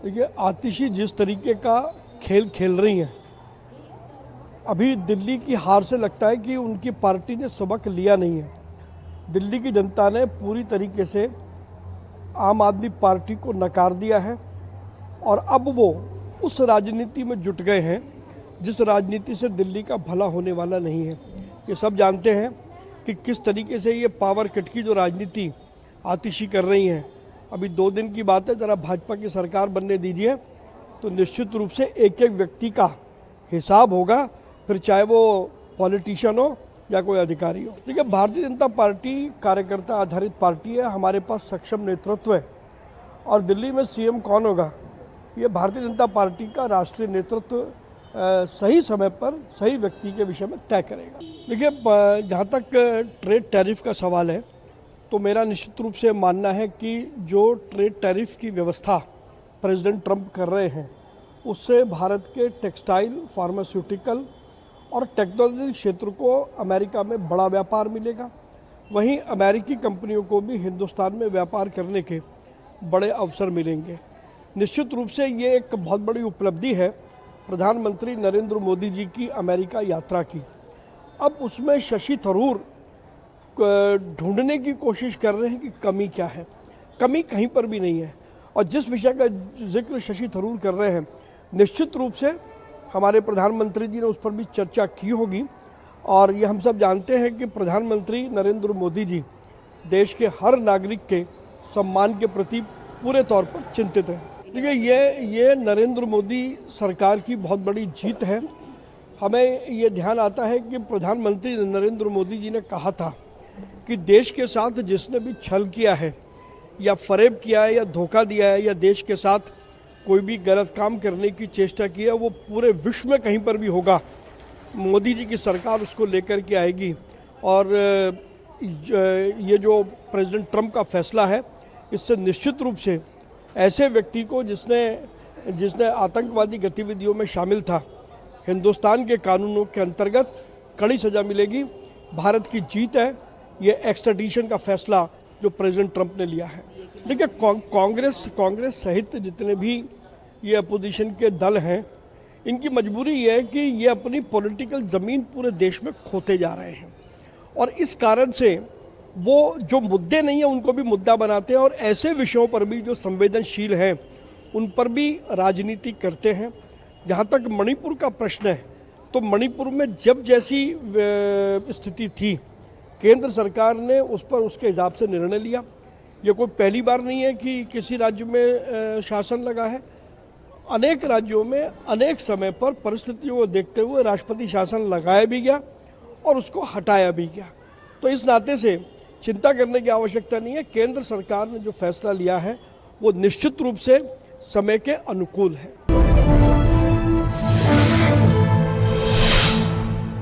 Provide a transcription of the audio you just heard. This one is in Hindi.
देखिए, आतिशी जिस तरीके का खेल खेल रही हैं, अभी दिल्ली की हार से लगता है कि उनकी पार्टी ने सबक लिया नहीं है। दिल्ली की जनता ने पूरी तरीके से आम आदमी पार्टी को नकार दिया है और अब वो उस राजनीति में जुट गए हैं जिस राजनीति से दिल्ली का भला होने वाला नहीं है। ये सब जानते हैं कि किस तरीके से ये पावर कट की जो राजनीति आतिशी कर रही हैं। अभी 2 दिन की बात है, ज़रा भाजपा की सरकार बनने दीजिए तो निश्चित रूप से एक एक व्यक्ति का हिसाब होगा, फिर चाहे वो पॉलिटिशियन हो या कोई अधिकारी हो। देखिए, भारतीय जनता पार्टी कार्यकर्ता आधारित पार्टी है, हमारे पास सक्षम नेतृत्व है और दिल्ली में सीएम कौन होगा ये भारतीय जनता पार्टी का राष्ट्रीय नेतृत्व सही समय पर सही व्यक्ति के विषय में तय करेगा। देखिए, जहाँ तक ट्रेड टैरिफ का सवाल है तो मेरा निश्चित रूप से मानना है कि जो ट्रेड टैरिफ की व्यवस्था प्रेसिडेंट ट्रंप कर रहे हैं उससे भारत के टेक्सटाइल, फार्मास्यूटिकल और टेक्नोलॉजी क्षेत्र को अमेरिका में बड़ा व्यापार मिलेगा। वहीं अमेरिकी कंपनियों को भी हिंदुस्तान में व्यापार करने के बड़े अवसर मिलेंगे। निश्चित रूप से ये एक बहुत बड़ी उपलब्धि है प्रधानमंत्री नरेंद्र मोदी जी की अमेरिका यात्रा की। अब उसमें शशि थरूर ढूंढने की कोशिश कर रहे हैं कि कमी क्या है। कमी कहीं पर भी नहीं है और जिस विषय का जिक्र शशि थरूर कर रहे हैं निश्चित रूप से हमारे प्रधानमंत्री जी ने उस पर भी चर्चा की होगी और ये हम सब जानते हैं कि प्रधानमंत्री नरेंद्र मोदी जी देश के हर नागरिक के सम्मान के प्रति पूरे तौर पर चिंतित हैं। देखिए, ये नरेंद्र मोदी सरकार की बहुत बड़ी जीत है। हमें ये ध्यान आता है कि प्रधानमंत्री नरेंद्र मोदी जी ने कहा था कि देश के साथ जिसने भी छल किया है या फरेब किया है या धोखा दिया है या देश के साथ कोई भी गलत काम करने की चेष्टा की है वो पूरे विश्व में कहीं पर भी होगा, मोदी जी की सरकार उसको लेकर के आएगी। और ये जो प्रेसिडेंट ट्रंप का फैसला है इससे निश्चित रूप से ऐसे व्यक्ति को जिसने आतंकवादी गतिविधियों में शामिल था, हिंदुस्तान के कानूनों के अंतर्गत कड़ी सजा मिलेगी। भारत की जीत है ये एक्स्ट्राडिशन का फैसला जो प्रेसिडेंट ट्रंप ने लिया है। देखिए, कांग्रेस सहित जितने भी ये अपोजिशन के दल हैं इनकी मजबूरी ये है कि ये अपनी पॉलिटिकल ज़मीन पूरे देश में खोते जा रहे हैं और इस कारण से वो जो मुद्दे नहीं हैं उनको भी मुद्दा बनाते हैं और ऐसे विषयों पर भी जो संवेदनशील हैं उन पर भी राजनीति करते हैं। जहाँ तक मणिपुर का प्रश्न है तो मणिपुर में जब जैसी स्थिति थी केंद्र सरकार ने उस पर उसके हिसाब से निर्णय लिया। ये कोई पहली बार नहीं है कि किसी राज्य में शासन लगा है। अनेक राज्यों में अनेक समय पर परिस्थितियों को देखते हुए राष्ट्रपति शासन लगाया भी गया और उसको हटाया भी गया। तो इस नाते से चिंता करने की आवश्यकता नहीं है। केंद्र सरकार ने जो फैसला लिया है वो निश्चित रूप से समय के अनुकूल है।